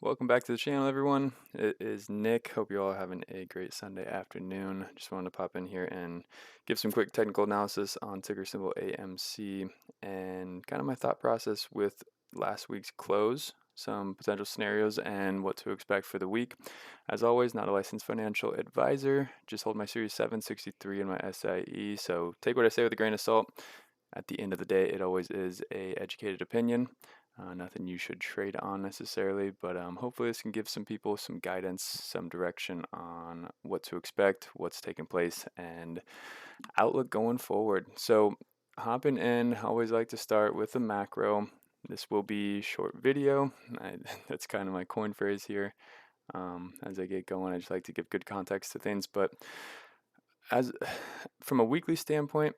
Welcome back to the channel, everyone. It is Nick. Hope you're all having a great Sunday afternoon. Just wanted to pop in here and give some quick technical analysis on ticker symbol AMC and kind of my thought process with last week's close, some potential scenarios, and what to expect for the week. As always, not a licensed financial advisor. Just hold my Series 763 and my SIE. So take what I say with a grain of salt. At the end of the day, it always is a educated opinion. Nothing you should trade on necessarily, but hopefully this can give some people some guidance, some direction on what to expect, what's taking place, and outlook going forward. So hopping in, I always like to start with the macro. This will be short video. That's kind of my coin phrase here. As I get going, I just like to give good context to things. But as from a weekly standpoint,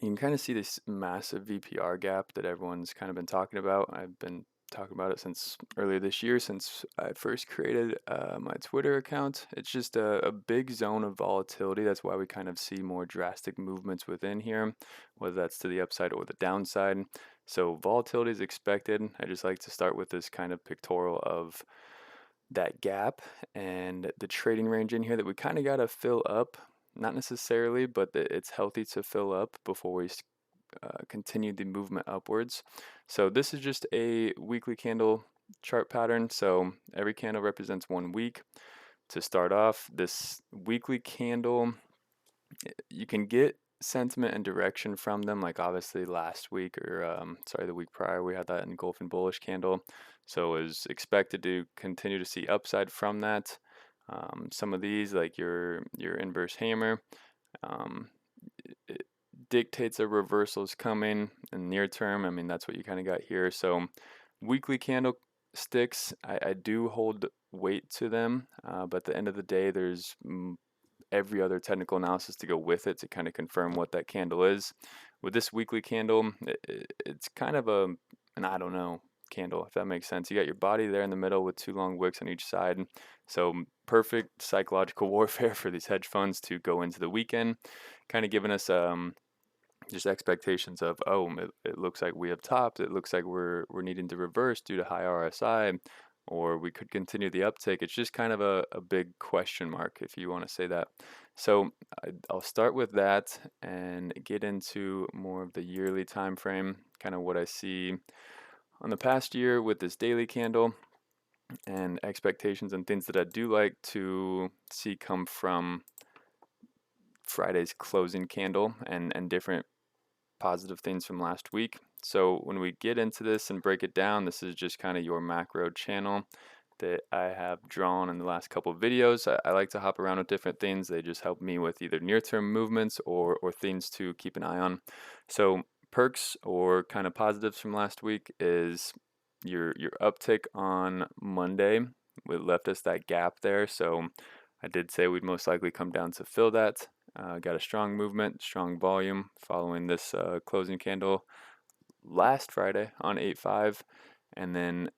you can kind of see this massive VPR gap that everyone's kind of been talking about. I've been talking about it since earlier this year, since I first created my Twitter account. It's just a big zone of volatility. That's why we kind of see more drastic movements within here, whether that's to the upside or the downside. So volatility is expected. I just like to start with this kind of pictorial of that gap and the trading range in here that we kind of got to fill up. Not necessarily, but it's healthy to fill up before we continue the movement upwards. So this is just a weekly candle chart pattern. So every candle represents 1 week. To start off, this weekly candle, you can get sentiment and direction from them. Like obviously last week, or sorry, the week prior, we had that engulfing bullish candle. So it was expected to continue to see upside from that. Some of these, like your inverse hammer, um, it dictates a reversal is coming in near term. I mean, that's what you kind of got here. So weekly candlesticks, I do hold weight to them, but at the end of the day, there's every other technical analysis to go with it to kind of confirm what that candle is. With this weekly candle, it's kind of an I don't know candle, if that makes sense. You got your body there in the middle with 2 long wicks on each side. So perfect psychological warfare for these hedge funds to go into the weekend, kind of giving us just expectations of, oh, it looks like we have topped. It looks like we're needing to reverse due to high RSI, or we could continue the uptake. It's just kind of a big question mark, if you want to say that. So I'll start with that and get into more of the yearly time frame, kind of what I see on the past year with this daily candle and expectations and things that I do like to see come from Friday's closing candle and different positive things from last week. So when we get into this and break it down, this is just kind of your macro channel that I have drawn in the last couple of videos. I like to hop around with different things. They just help me with either near-term movements or things to keep an eye on. So perks or kind of positives from last week is your uptick on Monday. It left us that gap there. So I did say we'd most likely come down to fill that. Got a strong movement, strong volume following this closing candle last Friday on 8/5. And then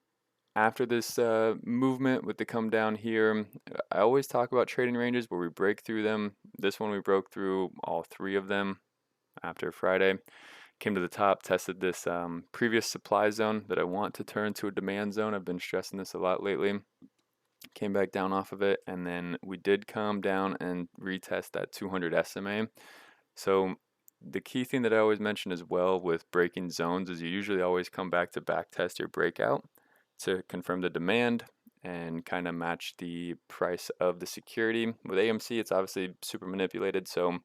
after this movement with the come down here, I always talk about trading ranges where we break through them. This one we broke through all 3 of them after Friday. Came to the top, tested this previous supply zone that I want to turn to a demand zone. I've been stressing this a lot lately. Came back down off of it, and then we did come down and retest that 200 SMA. So the key thing that I always mention as well with breaking zones is you usually always come back to back test your breakout to confirm the demand and kind of match the price of the security. With AMC, it's obviously super manipulated, so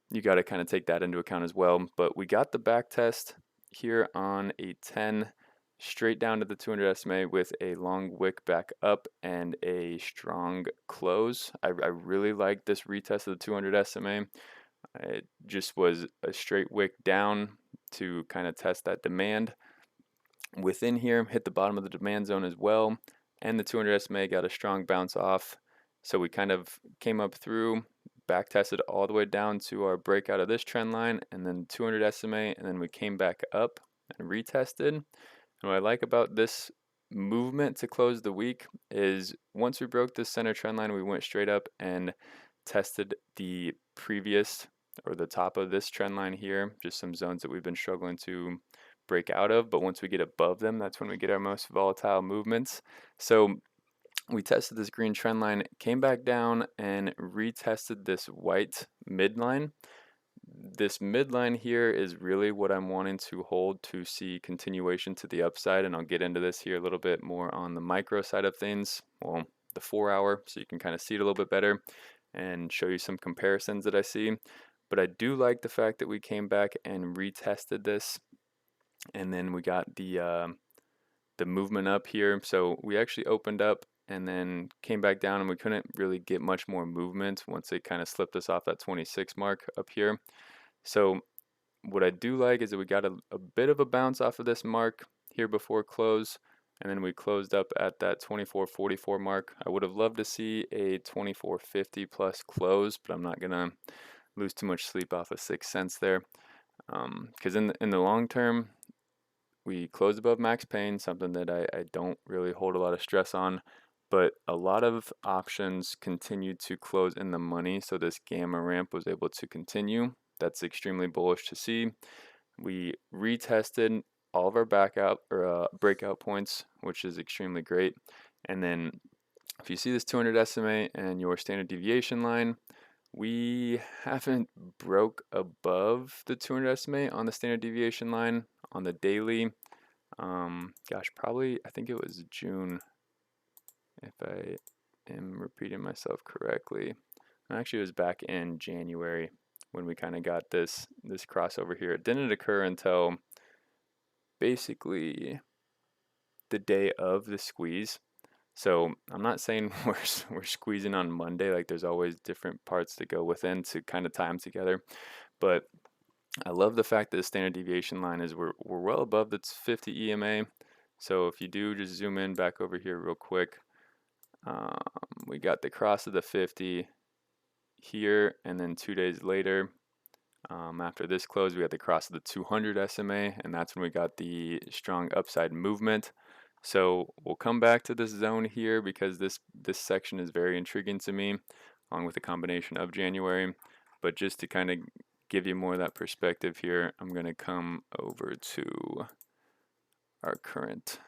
you got to kind of take that into account as well. But we got the back test here on a 10 straight down to the 200 SMA with a long wick back up and a strong close. I really like this retest of the 200 SMA. It just was a straight wick down to kind of test that demand. Within here, hit the bottom of the demand zone as well, and the 200 SMA got a strong bounce off. So we kind of came up through, back tested all the way down to our breakout of this trend line, and then 200 SMA, and then we came back up and retested. And what I like about this movement to close the week is once we broke this center trend line, we went straight up and tested the previous or the top of this trend line here, just some zones that we've been struggling to break out of, but once we get above them, that's when we get our most volatile movements. So we tested this green trend line, came back down and retested this white midline. This midline here is really what I'm wanting to hold to see continuation to the upside, and I'll get into this here a little bit more on the micro side of things, well, the 4-hour, so you can kind of see it a little bit better and show you some comparisons that I see. But I do like the fact that we came back and retested this, and then we got the movement up here. So we actually opened up and then came back down, and we couldn't really get much more movement once they kind of slipped us off that 26 mark up here. So what I do like is that we got a bit of a bounce off of this mark here before close, and then we closed up at that 24.44 mark. I would have loved to see a 24.50 plus close, but I'm not gonna lose too much sleep off of 6 cents there, because in the long term, we closed above max pain, something that I don't really hold a lot of stress on, but a lot of options continued to close in the money, so this gamma ramp was able to continue. That's extremely bullish to see. We retested all of our breakout points, which is extremely great. And then if you see this 200 SMA and your standard deviation line, we haven't broke above the 200 SMA on the standard deviation line on the daily. Gosh, probably, I think it was June, if I am repeating myself correctly. Actually, it was back in January when we kind of got this crossover here. It didn't occur until basically the day of the squeeze. So I'm not saying we're squeezing on Monday, like there's always different parts that go within to kind of tie them together. But I love the fact that the standard deviation line is we're well above the 50 EMA. So if you do just zoom in back over here real quick, we got the cross of the 50 here, and then 2 days later, after this close, we got the cross of the 200 SMA, and that's when we got the strong upside movement. So we'll come back to this zone here because this section is very intriguing to me, along with the combination of January. But just to kind of give you more of that perspective here, I'm going to come over to our current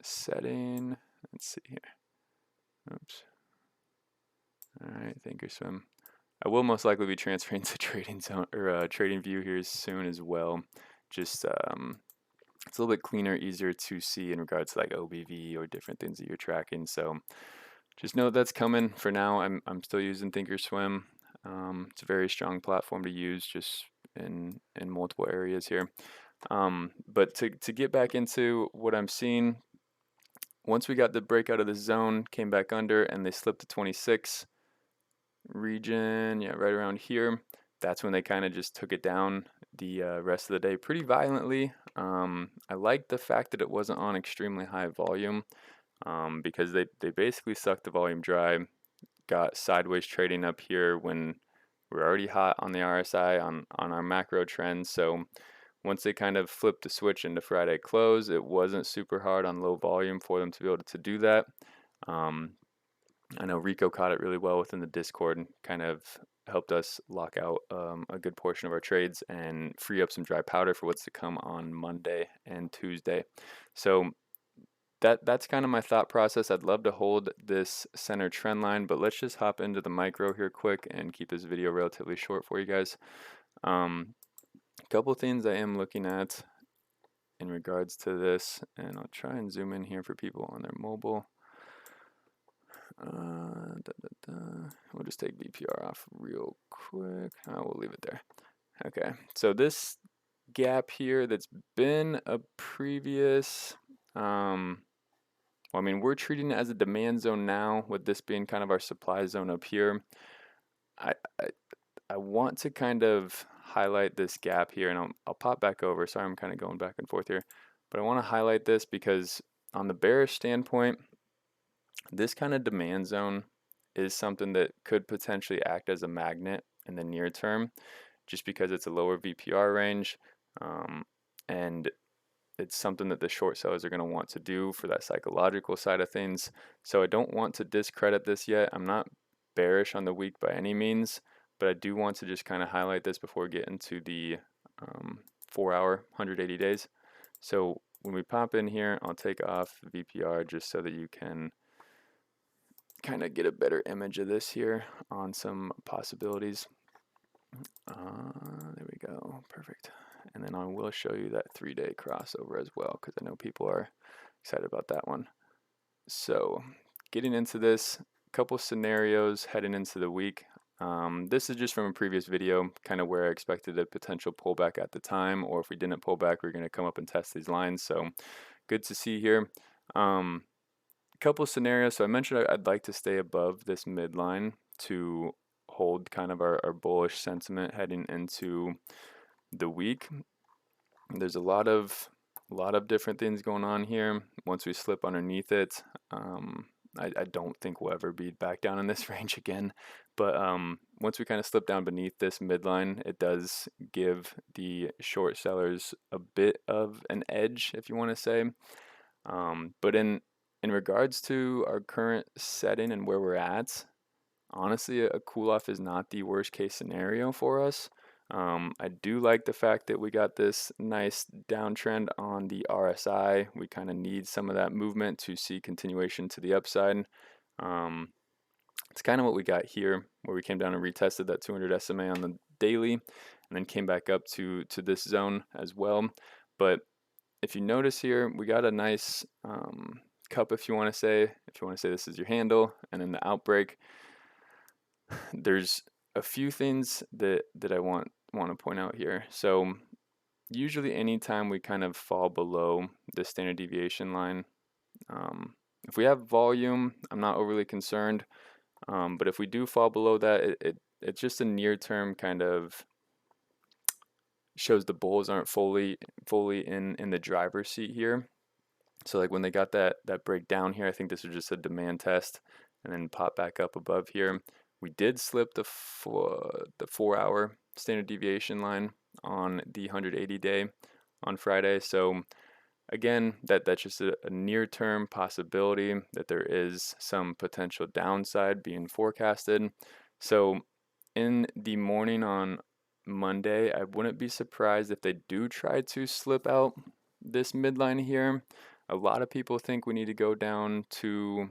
setting. Let's see here. Oops. All right, thinkorswim. I will most likely be transferring to trading zone or trading view here soon as well. Just it's a little bit cleaner, easier to see in regards to like OBV or different things that you're tracking. So just know that's coming. For now, I'm still using thinkorswim. It's a very strong platform to use just in multiple areas here. But to get back into what I'm seeing, once we got the breakout of the zone, came back under, and they slipped to 26 region, yeah, right around here. That's when they kind of just took it down the rest of the day pretty violently. I like the fact that it wasn't on extremely high volume, because they basically sucked the volume dry, got sideways trading up here when we're already hot on the RSI on our macro trends. So once they kind of flipped the switch into Friday close, it wasn't super hard on low volume for them to be able to do that. I know Rico caught it really well within the Discord and kind of helped us lock out a good portion of our trades and free up some dry powder for what's to come on Monday and Tuesday. So that's kind of my thought process. I'd love to hold this center trend line, but let's just hop into the micro here quick and keep this video relatively short for you guys. A couple things I am looking at in regards to this, and I'll try and zoom in here for people on their mobile. We'll just take VPR off real quick. We'll leave it there. Okay, so this gap here that's been a previous, well, I mean, we're treating it as a demand zone now, with this being kind of our supply zone up here. I want to kind of highlight this gap here, and I'll pop back over. Sorry, I'm kind of going back and forth here, but I want to highlight this because on the bearish standpoint, this kind of demand zone is something that could potentially act as a magnet in the near term, just because it's a lower VPR range, and it's something that the short sellers are going to want to do for that psychological side of things. So I don't want to discredit this yet. I'm not bearish on the week by any means, but I do want to just kind of highlight this before we get into the 4-hour 180 days. So when we pop in here, I'll take off VPR just so that you can kind of get a better image of this here on some possibilities. There we go, perfect. And then I will show you that 3-day crossover as well, because I know people are excited about that one. So getting into this, a couple scenarios heading into the week. This is just from a previous video, kind of where I expected a potential pullback at the time, or if we didn't pull back, we're going to come up and test these lines. So good to see here. Couple scenarios. So I mentioned I'd like to stay above this midline to hold kind of our bullish sentiment heading into the week. There's a lot of different things going on here. Once we slip underneath it, I don't think we'll ever be back down in this range again. But once we kind of slip down beneath this midline, it does give the short sellers a bit of an edge, if you want to say. But in regards to our current setting and where we're at, honestly, a cool off is not the worst case scenario for us. I do like the fact that we got this nice downtrend on the RSI. We kind of need some of that movement to see continuation to the upside. It's kind of what we got here, where we came down and retested that 200 SMA on the daily, and then came back up to this zone as well. But if you notice here, we got a nice cup, if you want to say this is your handle, and then the outbreak. There's a few things that I want to point out here. So usually anytime we kind of fall below the standard deviation line, if we have volume, I'm not overly concerned. But if we do fall below that, it's just a near-term kind of shows the bulls aren't fully in the driver's seat here. So like when they got that breakdown here, I think this was just a demand test and then pop back up above here. We did slip the 4-hour standard deviation line on the 180-day on Friday. So again, that's just a near-term possibility that there is some potential downside being forecasted. So in the morning on Monday, I wouldn't be surprised if they do try to slip out this midline here. A lot of people think we need to go down to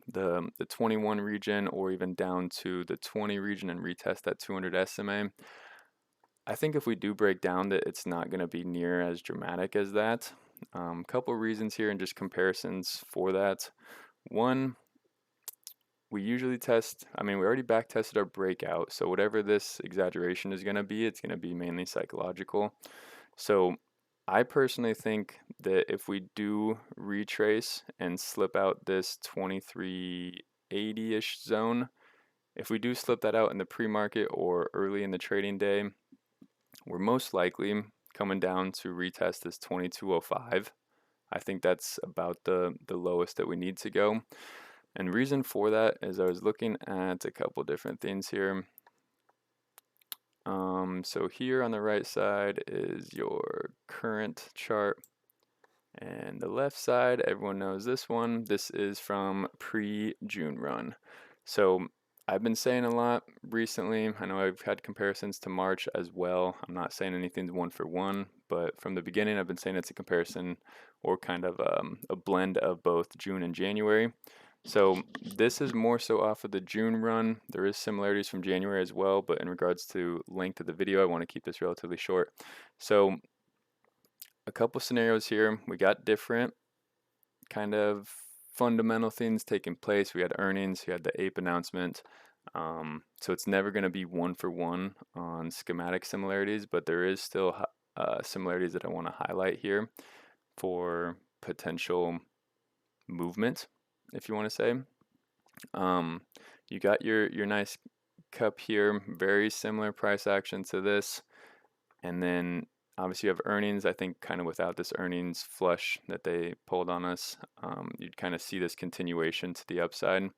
the 21 region or even down to the 20 region and retest that 200 SMA. I think if we do break down that, it's not going to be near as dramatic as that. Couple reasons here and just comparisons for that. One, we usually test, we already back tested our breakout, so whatever this exaggeration is going to be, it's going to be mainly psychological. So I personally think that if we do retrace and slip out this 2380-ish zone, if we do slip that out in the pre-market or early in the trading day, we're most likely coming down to retest this 2205. I think that's about the lowest that we need to go. And reason for that is I was looking at a couple different things here. So here on the right side is your current chart, and the left side, everyone knows this one. This is from pre-June run. So I've been saying a lot recently. I know I've had comparisons to March as well. I'm not saying anything's one for one, but from the beginning I've been saying it's a comparison or kind of a blend of both June and January. So this is more so off of the June run. There is similarities from January as well, but in regards to length of the video, I want to keep this relatively short. So a couple scenarios here. We got different kind of fundamental things taking place. We had earnings, we had the APE announcement. So it's never going to be one for one on schematic similarities, but there is still similarities that I want to highlight here for potential movement, if you want to say. You got your nice cup here, very similar price action to this, and then obviously you have earnings. I think kind of without this earnings flush that they pulled on us, you'd kind of see this continuation to the upside.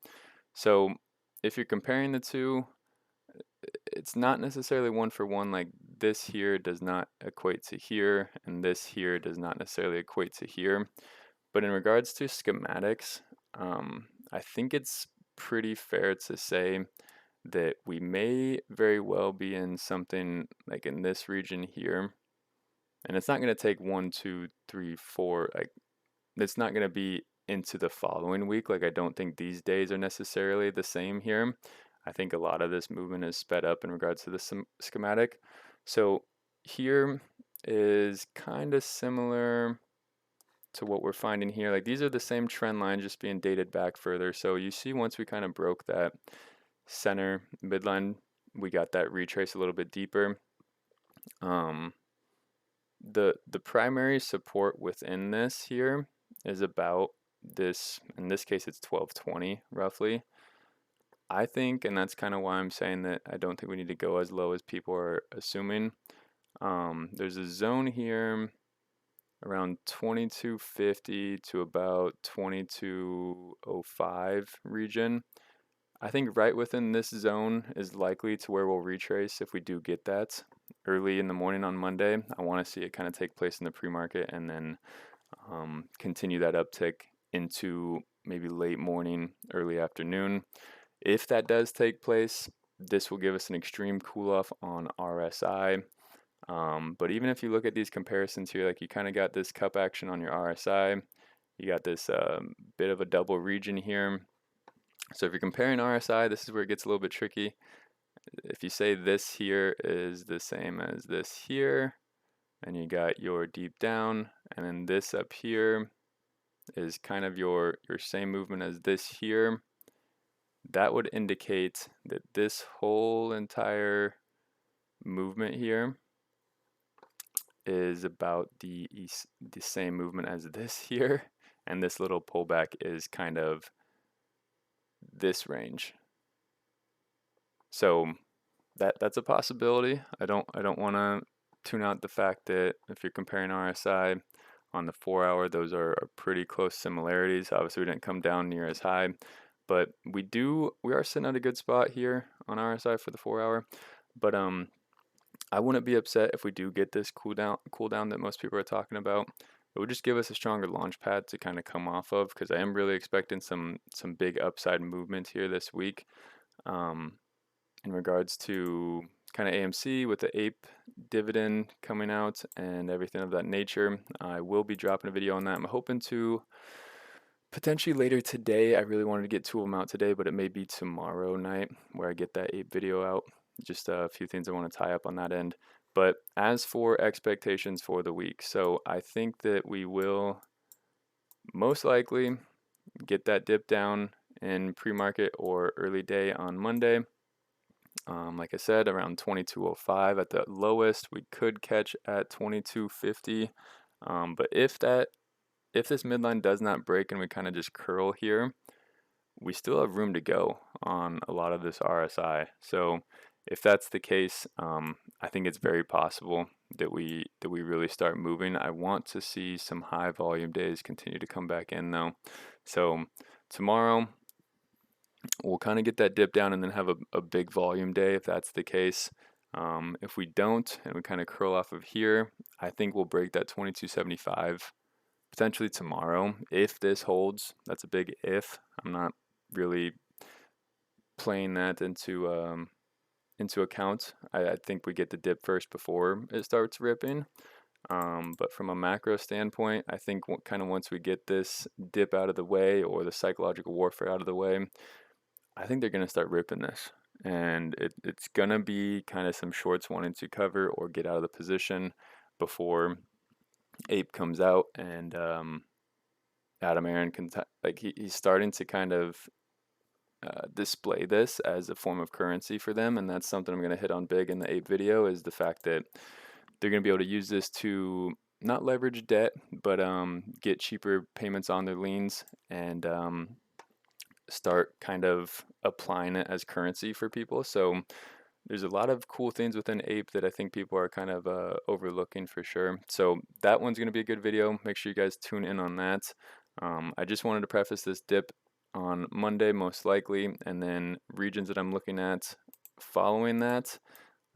So if you're comparing the two, it's not necessarily one for one. Like this here does not equate to here, and this here does not necessarily equate to here. But in regards to schematics, I think it's pretty fair to say that we may very well be in something like in this region here, And it's not going to take 1, 2, 3, 4, like it's not going to be into the following week. Like I don't think these days are necessarily the same here. I think a lot of this movement is sped up in regards to the schematic. So here is kind of similar to what we're finding here. Like these are the same trend lines just being dated back further. So you see once we kind of broke that center midline, we got that retrace a little bit deeper. The primary support within this here is about this, in this case it's 1220 roughly. I think, and that's kind of why I'm saying that I don't think we need to go as low as people are assuming. There's a zone here around 2250 to about 2205 region. I think right within this zone is likely to where we'll retrace if we do get that early in the morning on Monday. I want to see it kind of take place in the pre-market and then continue that uptick into maybe late morning, early afternoon. If that does take place, this will give us an extreme cool off on RSI. But even if you look at these comparisons here, like you kind of got this cup action on your RSI, you got this bit of a double region here. So if you're comparing RSI, this is where it gets a little bit tricky. If you say this here is the same as this here, and you got your deep down, and then this up here is kind of your same movement as this here, that would indicate that this whole entire movement here is about the same movement as this here, and this little pullback is kind of this range. So that's a possibility. I don't want to tune out the fact that if you're comparing RSI on the 4-hour, those are pretty close similarities. Obviously, we didn't come down near as high, but we are sitting at a good spot here on RSI for the 4-hour. But I wouldn't be upset if we do get this cool down that most people are talking about. It would just give us a stronger launch pad to kind of come off of, because I am really expecting some big upside movement here this week. In regards to kind of AMC with the ape dividend coming out and everything of that nature. I will be dropping a video on that. I'm hoping to potentially later today. I really wanted to get 2 of them out today, but it may be tomorrow night where I get that ape video out. Just a few things I want to tie up on that end. But as for expectations for the week, so I think that we will most likely get that dip down in pre-market or early day on Monday. Like I said, around 2205 at the lowest. We could catch at 2250. But if this midline does not break and we kind of just curl here, we still have room to go on a lot of this RSI. So if that's the case, I think it's very possible that we really start moving. I want to see some high volume days continue to come back in though. So tomorrow we'll kind of get that dip down and then have a big volume day if that's the case. If we don't and we kind of curl off of here, I think we'll break that 2275 potentially tomorrow. If this holds, that's a big if. I'm not really playing that into account. I think we get the dip first before it starts ripping. But from a macro standpoint, I think kind of once we get this dip out of the way or the psychological warfare out of the way, I think they're going to start ripping this. And it's going to be kind of some shorts wanting to cover or get out of the position before Ape comes out. And Adam Aaron can, he's starting to kind of display this as a form of currency for them. And that's something I'm going to hit on big in the Ape video, is the fact that they're going to be able to use this to not leverage debt, but get cheaper payments on their liens and start kind of applying it as currency for people. So there's a lot of cool things within Ape that I think people are kind of overlooking for sure. So that one's going to be a good video. Make sure you guys tune in on that. I just wanted to preface this dip on Monday most likely, and then regions that I'm looking at following that.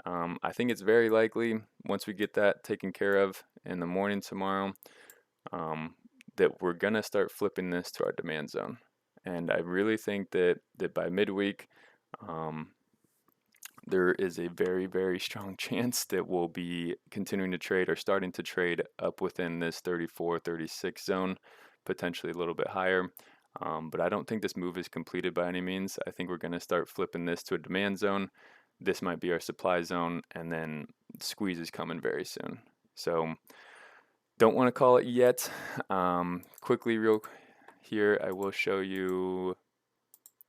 I think it's very likely once we get that taken care of in the morning tomorrow, that we're going to start flipping this to our demand zone. And I really think that by midweek, there is a very, very strong chance that we'll be continuing to trade or starting to trade up within this 34, 36 zone, potentially a little bit higher. But I don't think this move is completed by any means. I think we're going to start flipping this to a demand zone. This might be our supply zone, and then squeeze is coming very soon. So don't want to call it yet. Quickly, real here, I will show you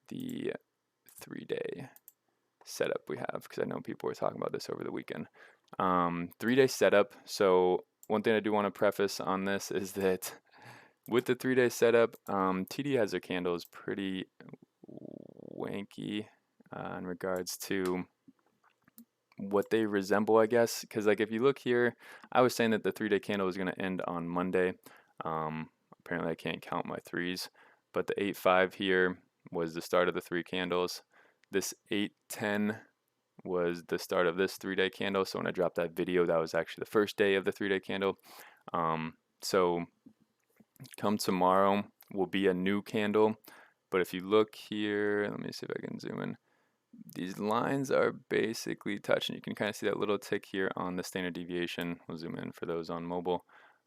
the 3-day setup we have, because I know people were talking about this over the weekend. 3-day setup. So one thing I do want to preface on this is that with the 3-day setup, TD has their candles pretty wanky in regards to what they resemble, I guess. Because like if you look here, I was saying that the 3-day candle was going to end on Monday. Apparently I can't count my threes, but the 8-5 here was the start of the 3 candles. This 8-10 was the start of this 3-day candle. So when I dropped that video, that was actually the first day of the 3-day candle. So come tomorrow will be a new candle. But if you look here, let me see if I can zoom in. These lines are basically touching. You can kind of see that little tick here on the standard deviation. We'll zoom in for those on mobile.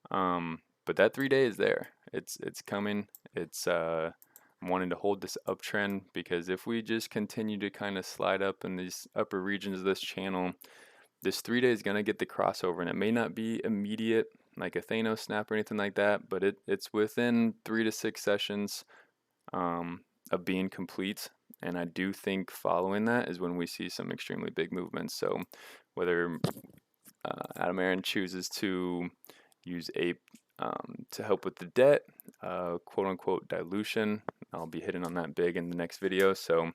But that 3-day is there. It's coming. It's I'm wanting to hold this uptrend, because if we just continue to kind of slide up in these upper regions of this channel, this 3-day is going to get the crossover, and it may not be immediate like a Thanos snap or anything like that, but it's within 3 to 6 sessions of being complete. And I do think following that is when we see some extremely big movements. So whether Adam Aaron chooses to use APE to help with the debt, quote unquote dilution, I'll be hitting on that big in the next video. So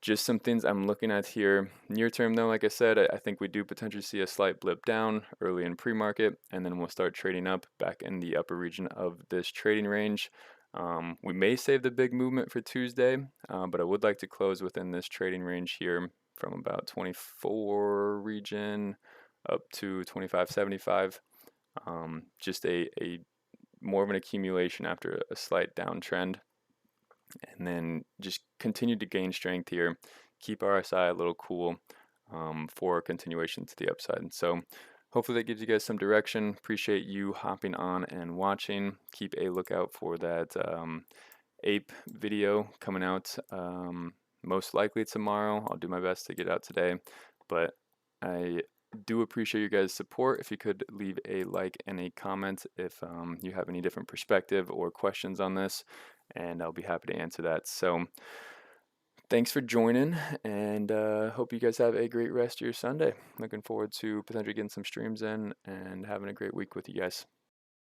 just some things I'm looking at here. Near term though, like I said, I think we do potentially see a slight blip down early in pre-market, and then we'll start trading up back in the upper region of this trading range. We may save the big movement for Tuesday, but I would like to close within this trading range here from about 24 region up to 25.75. Just a more of an accumulation after a slight downtrend, and then just continue to gain strength here. Keep RSI a little cool for a continuation to the upside. So hopefully that gives you guys some direction. Appreciate you hopping on and watching. Keep a lookout for that ape video coming out most likely tomorrow. I'll do my best to get it out today, but I do appreciate you guys' support. If you could leave a like and a comment if you have any different perspective or questions on this, and I'll be happy to answer that. So thanks for joining, and hope you guys have a great rest of your Sunday. Looking forward to potentially getting some streams in and having a great week with you guys.